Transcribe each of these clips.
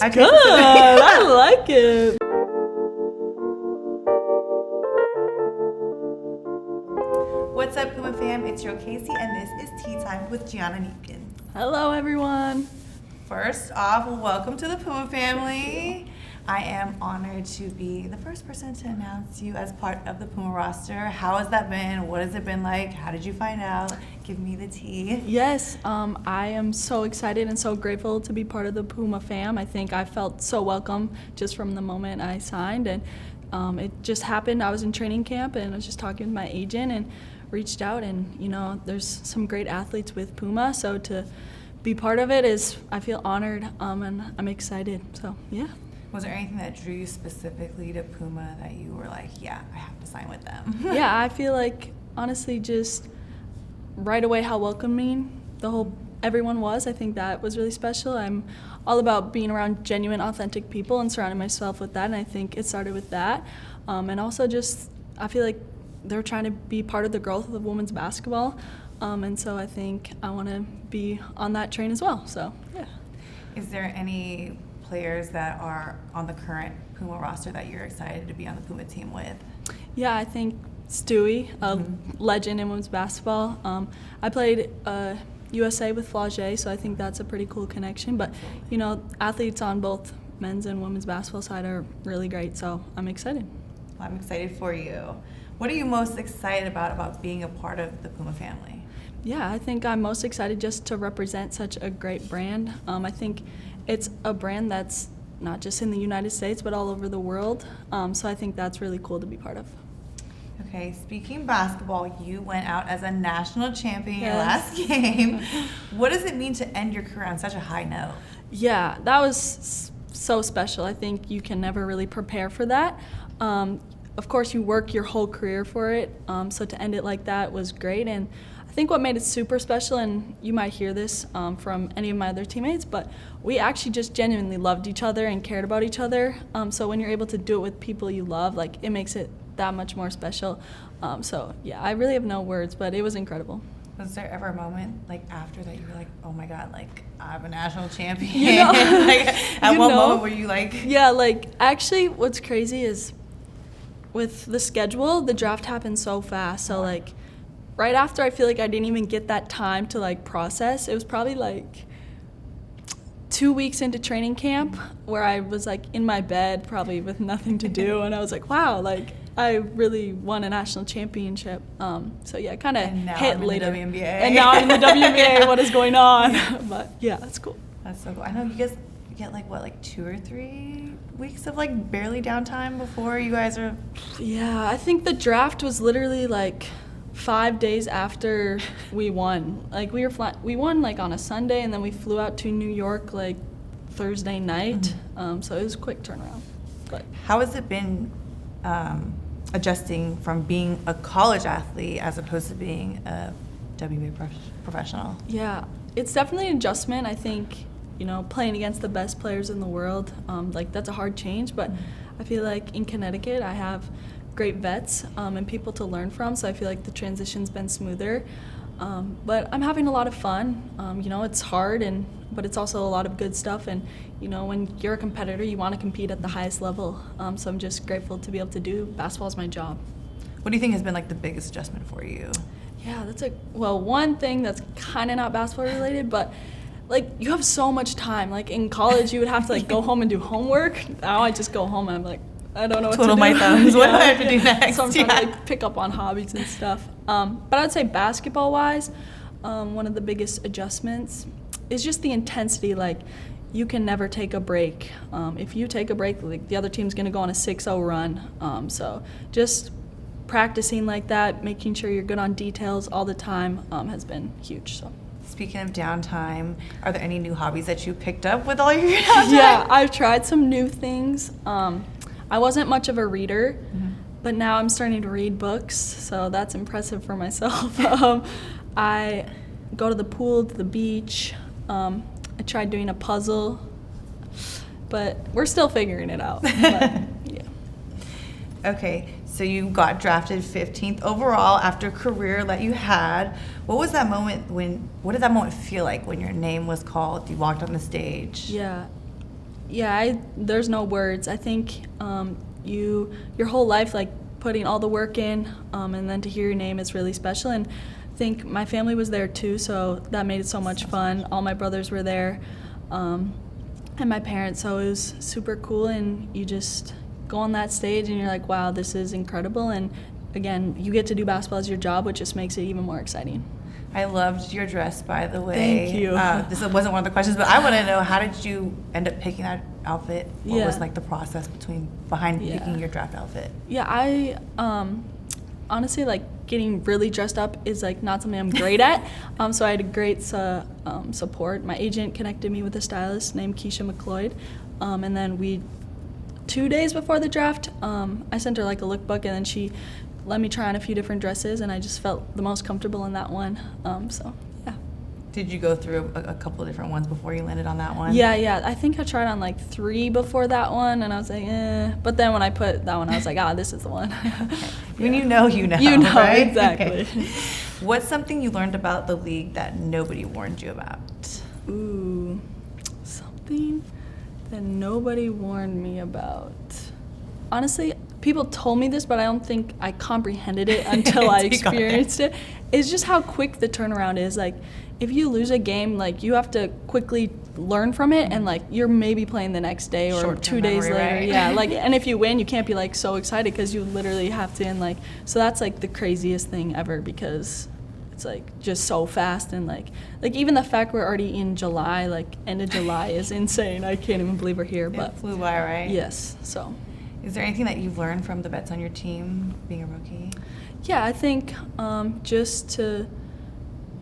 It's good. I like it. What's up, Puma fam? It's your Casey, and this is Tea Time with Gianna Kneepkens. Hello, everyone. First off, welcome to the Puma family. I am honored to be the first person to announce you as part of the Puma roster. How has that been? What has it been like? How did you find out? Give me the tea. Yes, I am so excited and so grateful to be part of the Puma fam. I think I felt so welcome just from the moment I signed, and it just happened. I was in training camp, and I was just talking with my agent and reached out, and there's some great athletes with Puma, so to be part of it I feel honored, and I'm excited. So yeah. Was there anything that drew you specifically to Puma that you were like, yeah, I have to sign with them? Yeah, I feel like honestly just right away how welcoming everyone was. I think that was really special. I'm all about being around genuine, authentic people and surrounding myself with that, and I think it started with that. And also just I feel like they're trying to be part of the growth of women's basketball, and so I think I want to be on that train as well. So yeah. Is there any players that are on the current Puma roster that you're excited to be on the Puma team with? Yeah, I think Stewie, a legend in women's basketball. I played USA with Flage, so I think that's a pretty cool connection. But, athletes on both men's and women's basketball side are really great, so I'm excited. I'm excited for you. What are you most excited about being a part of the Puma family? Yeah, I think I'm most excited just to represent such a great brand. I think it's a brand that's not just in the United States, but all over the world. So I think that's really cool to be part of. Okay, speaking basketball, you went out as a national champion your Yes. last game. What does it mean to end your career on such a high note? Yeah, that was so special. I think you can never really prepare for that. Of course, you work your whole career for it, so to end it like that was great. And I think what made it super special, and you might hear this from any of my other teammates, but we actually just genuinely loved each other and cared about each other. So when you're able to do it with people you love, it makes it that much more special. So yeah, I really have no words, but it was incredible. Was there ever a moment after that you were like, oh my God, I'm a national champion? At what moment were you like? Yeah, actually what's crazy is with the schedule, the draft happened so fast. So right after, I feel like I didn't even get that time to process. It was probably 2 weeks into training camp where I was in my bed probably with nothing to do, and I was like, wow, I really won a national championship. So yeah, kind of hit later. And now I'm in the WNBA. What is going on? But yeah, that's cool. That's so cool. I know you guys get 2 or 3 weeks of barely downtime before you guys are. Yeah, I think the draft was literally 5 days after we won. We won on a Sunday, and then we flew out to New York Thursday night. So it was a quick turnaround. But how has it been adjusting from being a college athlete as opposed to being a WNBA professional? Yeah, it's definitely an adjustment. I think playing against the best players in the world, that's a hard change. But I feel in Connecticut I have great vets and people to learn from, so I feel the transition's been smoother. But I'm having a lot of fun. It's hard, but it's also a lot of good stuff. And when you're a competitor, you want to compete at the highest level. So I'm just grateful to be able to do basketball as my job. What do you think has been the biggest adjustment for you? Yeah, one thing that's kind of not basketball related, but you have so much time. In college, you would have to go home and do homework. Now I just go home and I'm I don't know what Twiddle to do. my thumbs. What do I have to do next? So I'm trying to pick up on hobbies and stuff. But I'd say basketball-wise, one of the biggest adjustments is just the intensity. You can never take a break. If you take a break, the other team's going to go on a 6-0 run. So just practicing like that, making sure you're good on details all the time has been huge. So. Speaking of downtime, are there any new hobbies that you picked up with all your downtime? Yeah, I've tried some new things. I wasn't much of a reader, but now I'm starting to read books, so that's impressive for myself. I go to the pool, to the beach. I tried doing a puzzle, but we're still figuring it out. But, yeah. Okay, so you got drafted 15th overall after a career that you had. What did that moment feel like when your name was called, you walked on the stage? Yeah. There's no words. I think your whole life, like, putting all the work in, and then to hear your name is really special. And I think my family was there too, so that made it so much fun. All my brothers were there, and my parents, so it was super cool. And you just go on that stage and you're like, wow, this is incredible. And again, you get to do basketball as your job, which just makes it even more exciting. I loved your dress, by the way. Thank you. This wasn't one of the questions, but I want to know, how did you end up picking that outfit? What was like the process behind picking your draft outfit? Yeah, I honestly, like, getting really dressed up is like not something I'm great at. So I had great support. My agent connected me with a stylist named Keisha McLeod, and then 2 days before the draft, I sent her like a lookbook, and then she let me try on a few different dresses, and I just felt the most comfortable in that one. So yeah. Did you go through a couple of different ones before you landed on that one? Yeah. I think I tried on like 3 before that one, and I was like, eh. But then when I put that one, I was like, this is the one. Okay. When you know, you know, right? Exactly. Okay. What's something you learned about the league that nobody warned you about? Ooh, something that nobody warned me about. Honestly, people told me this, but I don't think I comprehended it until I experienced it. It's just how quick the turnaround is. Like, if you lose a game, like, you have to quickly learn from it, and like, you're maybe playing the next day or Short-term 2 days memory, later. right? Yeah, like, and if you win, you can't be like so excited because you literally have to. And like, so that's like the craziest thing ever, because it's like just so fast. And like even the fact we're already in July, like end of July, is insane. I can't even believe we're here. But it flew by, right? Yes. So. Is there anything that you've learned from the vets on your team being a rookie? Yeah, I think just to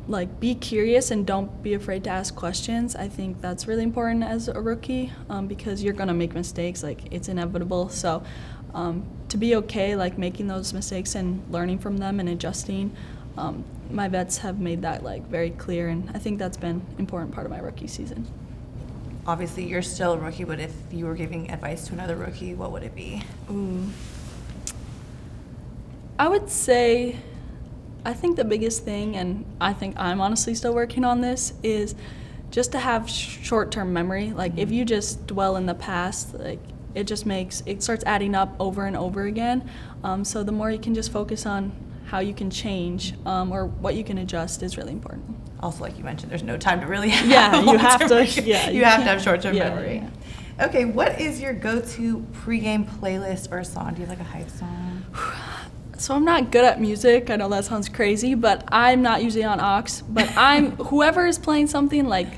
like be curious and don't be afraid to ask questions. I think that's really important as a rookie, because you're gonna make mistakes. Like, it's inevitable. So to be okay, like, making those mistakes and learning from them and adjusting. My vets have made that like very clear, and I think that's been an important part of my rookie season. Obviously, you're still a rookie, but if you were giving advice to another rookie, what would it be? Ooh. I would say, I think the biggest thing, and I think I'm honestly still working on this, is just to have short-term memory. Like, if you just dwell in the past, like, it starts adding up over and over again. So the more you can just focus on how you can change, or what you can adjust, is really important. Also, like you mentioned, there's no time to really have you have to have short-term memory. Yeah. Okay, what is your go-to pregame playlist or song? Do you have like a hype song? So I'm not good at music. I know that sounds crazy, but I'm not usually on aux. But whoever is playing something, like,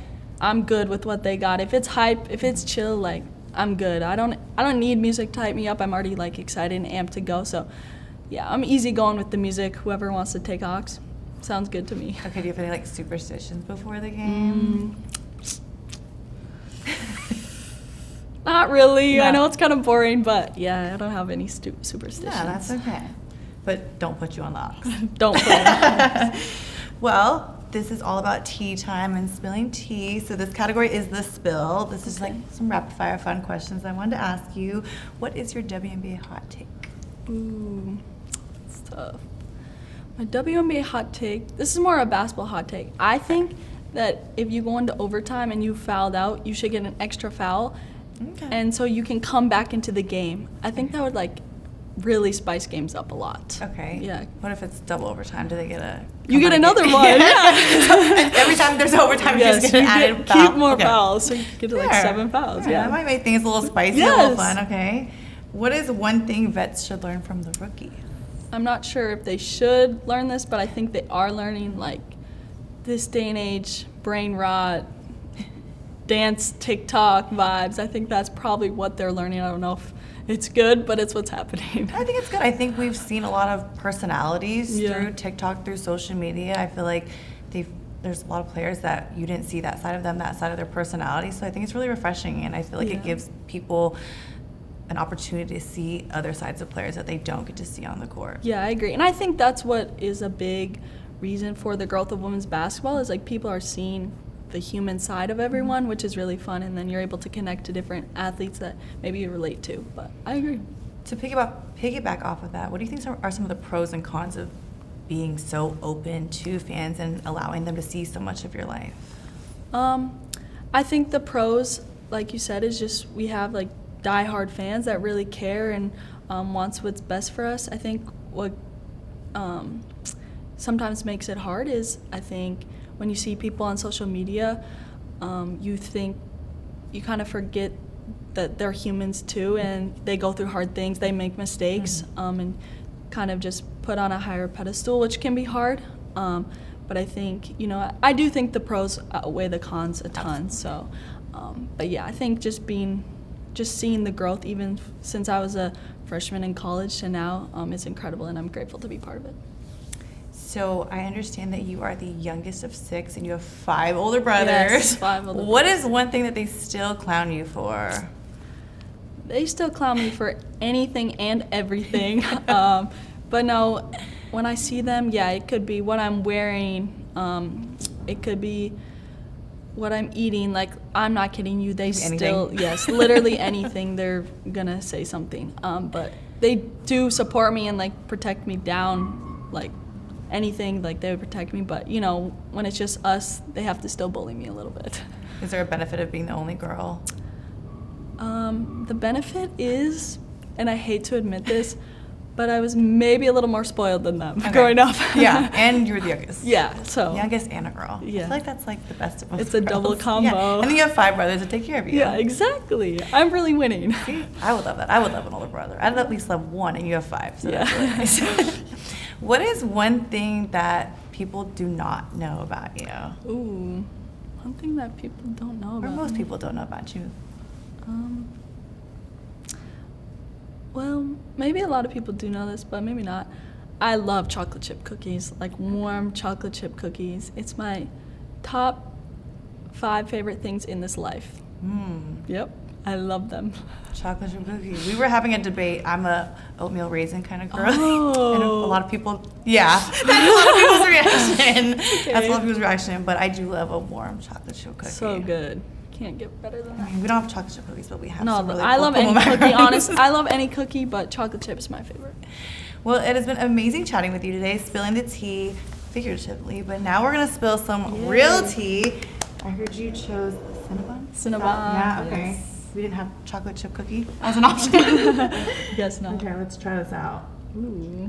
I'm good with what they got. If it's hype, if it's chill, like, I'm good. I don't need music to hype me up. I'm already like excited and amped to go. So yeah, I'm easy going with the music. Whoever wants to take aux, sounds good to me. Okay, do you have any like superstitions before the game? Not really. No. I know it's kind of boring, but yeah, I don't have any superstitions. Yeah, that's okay. But don't put you on the aux. Don't put me on the aux. Well, this is all about tea time and spilling tea. So this category is the spill. This is like some rapid fire fun questions I wanted to ask you. What is your WNBA hot take? Ooh, that's tough. My WNBA hot take, this is more a basketball hot take. I think that if you go into overtime and you fouled out, you should get an extra foul. Okay. And so you can come back into the game. I think that would like really spice games up a lot. Okay. Yeah. What if it's double overtime? Do they get You get another one. Yeah. Every time there's overtime, yes, you just get an added foul. Keep more fouls, so you get to like 7 fouls. Yeah. That might make things a little spicy, a little fun. Okay. What is one thing vets should learn from the rookies? I'm not sure if they should learn this, but I think they are learning, like, this day and age, brain rot, dance, TikTok vibes. I think that's probably what they're learning. I don't know if it's good, but it's what's happening. I think it's good. I think we've seen a lot of personalities through TikTok, through social media. I feel like there's a lot of players that you didn't see that side of them, that side of their personality. So I think it's really refreshing, and I feel like it gives people an opportunity to see other sides of players that they don't get to see on the court. Yeah, I agree. And I think that's what is a big reason for the growth of women's basketball, is like people are seeing the human side of everyone, which is really fun, and then you're able to connect to different athletes that maybe you relate to. But I agree. To piggyback off of that, what do you think are some of the pros and cons of being so open to fans and allowing them to see so much of your life? I think the pros like you said, is just we have like diehard fans that really care and wants what's best for us. I think what sometimes makes it hard is I think when you see people on social media, you kind of forget that they're humans too, and they go through hard things, they make mistakes, and kind of just put on a higher pedestal, which can be hard. But I think, I do think the pros outweigh the cons a ton. So, but yeah, I think just seeing the growth even since I was a freshman in college to now is incredible, and I'm grateful to be part of it. So I understand that you are the youngest of 6 and you have 5 older brothers. Yes, 5 older What brothers. is one thing that they still clown you for? They still clown me for anything and everything. But no, when I see them, yeah, it could be what I'm wearing. It could be what I'm eating. Like, I'm not kidding you. They still, anything. yes, literally anything. They're gonna say something. But they do support me and like protect me down, like anything. Like they would protect me. But when it's just us, they have to still bully me a little bit. Is there a benefit of being the only girl? The benefit is, and I hate to admit this, but I was maybe a little more spoiled than them growing up. Yeah, and you were the youngest. Yeah, so. Youngest and a girl. Yeah. I feel like that's like the best of both It's a worlds. double combo. Yeah. And then you have 5 brothers to take care of you. Yeah, exactly. I'm really winning. See, I would love that. I would love an older brother. I'd at least love 1 and you have 5, so that's really nice. What is one thing that people do not know about you? Ooh, one thing that people don't know Or about most me. people don't know about you. Well, maybe a lot of people do know this, but maybe not. I love chocolate chip cookies, like warm chocolate chip cookies. It's my top 5 favorite things in this life. Yep, I love them. Chocolate chip cookies. We were having a debate. I'm a oatmeal raisin kind of girl. Oh. And a lot of people, that's a lot of people's reaction. Okay. That's a lot of people's reaction, but I do love a warm chocolate chip cookie. So good. Can't get better than I that. mean, we don't have chocolate chip cookies, but we have No, some really I cool love any Puma cookie, macarons. honest. I love any cookie, but chocolate chip is my favorite. Well, it has been amazing chatting with you today, spilling the tea figuratively, but now we're going to spill some real tea. I heard you chose Cinnabon? Cinnabon. Yeah, okay. Yes. We didn't have chocolate chip cookie as an option. Guess not. Okay, let's try this out. Ooh.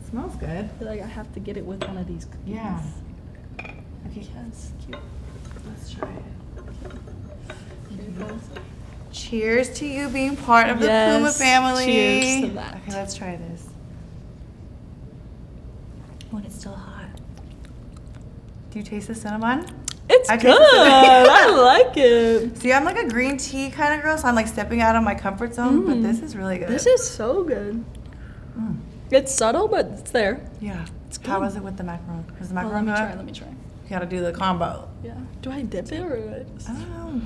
Smells good. I feel like I have to get it with one of these cookies. Yeah. Okay, yes, cute. Let's try it. Here it goes. Cheers to you being part of the Yes, Puma family. cheers to that. Okay, let's try this. When it's still hot. Do you taste the cinnamon? It's I good. taste the cinnamon. I like it. See, I'm like a green tea kind of girl, so I'm like stepping out of my comfort zone, but this is really good. This is so good. It's subtle, but it's there. Yeah. It's How good. was it with the macaron? Was the Oh, macaron good? let me try. You gotta do the combo. Yeah. Do I dip it or do I just... I don't know.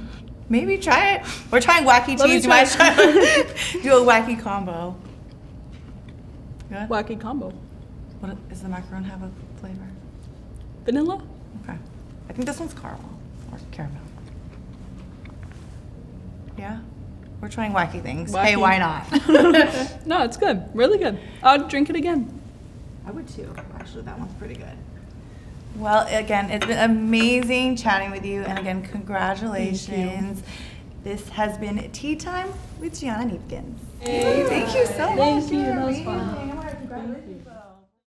Maybe try it. We're trying wacky Let me cheese. You might try. try do a wacky combo. Good? Wacky combo. What does the macaron have a flavor? Vanilla? Okay. I think this one's caramel or caramel. Yeah? We're trying wacky things. Hey, Wacky. why not? No, it's good. Really good. I'd drink it again. I would too. Actually, that one's pretty good. Well, again, it's been amazing chatting with you. And again, congratulations. This has been Tea Time with Gianna Kneepkens. Hey, thank you so much. Thank you. That was fun. Congratulations.